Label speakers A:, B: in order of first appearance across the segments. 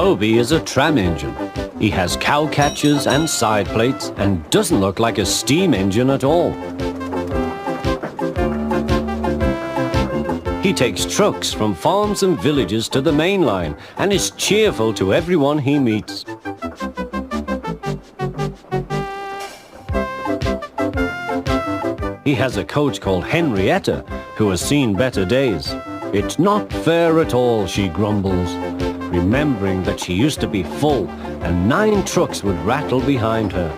A: Toby is a tram engine. He has cow catchers and side plates and doesn't look like a steam engine at all. He takes trucks from farms and villages to the main line and is cheerful to everyone he meets. He has a coach called Henrietta, who has seen better days. "It's not fair at all," she grumbles, remembering that she used to be full and 9 trucks would rattle behind her.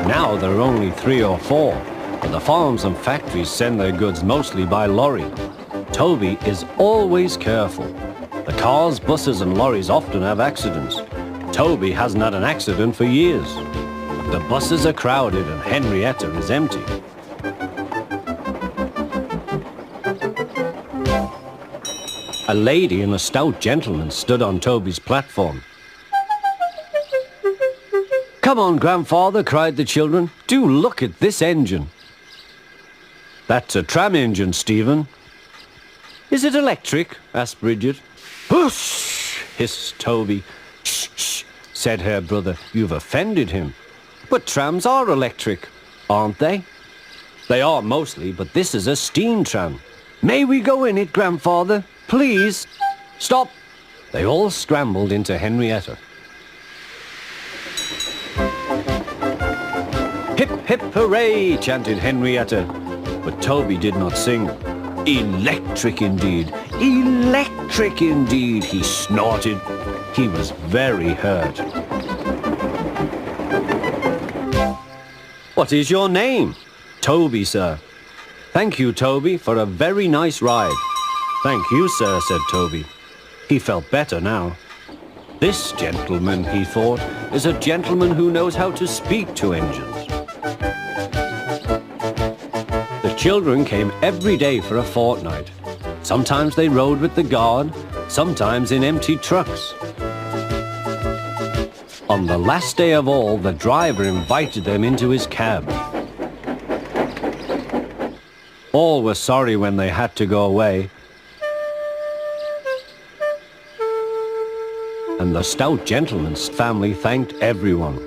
A: Now there are only 3 or 4, but the farms and factories send their goods mostly by lorry. Toby is always careful. The cars, buses and lorries often have accidents. Toby hasn't had an accident for years. The buses are crowded and Henrietta is empty. A lady and a stout gentleman stood on Toby's platform. "Come on, grandfather," cried the children. "Do look at this engine." "That's a tram engine, Stephen." "Is it electric?" asked Bridget. "Hush!" hissed Toby. "Shh, shh," said her brother. "You've offended him." "But trams are electric, aren't they?" "They are mostly, but this is a steam tram." "May we go in it, grandfather? Please." "Stop!" They all scrambled into Henrietta. "Hip, hip, hooray!" chanted Henrietta. But Toby did not sing. "Electric indeed! Electric indeed!" he snorted. He was very hurt. "What is your name?" "Toby, sir." "Thank you, Toby, for a very nice ride." "Thank you, sir," said Toby. He felt better now. This gentleman, he thought, is a gentleman who knows how to speak to engines. The children came every day for a fortnight. Sometimes they rode with the guard, sometimes in empty trucks. On the last day of all, the driver invited them into his cab. All were sorry when they had to go away. And the stout gentleman's family thanked everyone.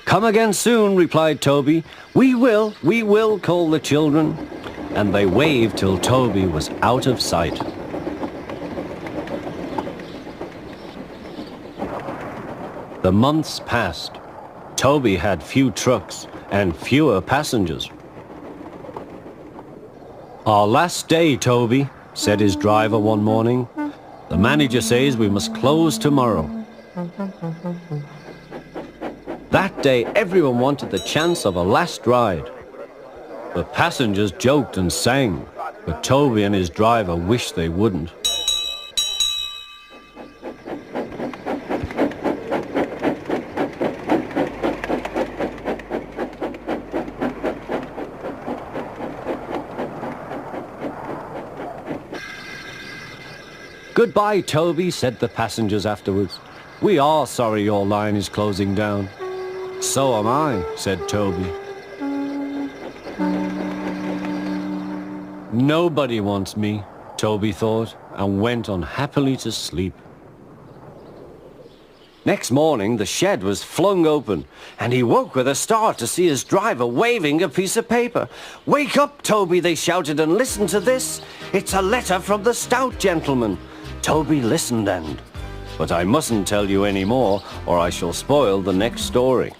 A: "Come again soon," replied Toby. We will," called the children. And they waved till Toby was out of sight. The months passed. Toby had few trucks and fewer passengers. "Our last day, Toby," said his driver one morning. "The manager says we must close tomorrow." That day, everyone wanted the chance of a last ride. The passengers joked and sang, but Toby and his driver wished they wouldn't. "Goodbye, Toby," said the passengers afterwards. "We are sorry your line is closing down." "So am I," said Toby. Nobody wants me, Toby thought, and went on happily to sleep. Next morning, the shed was flung open, and he woke with a start to see his driver waving a piece of paper. "Wake up, Toby," they shouted, "and listen to this. It's a letter from the stout gentleman." Toby listened but I mustn't tell you any more, or I shall spoil the next story.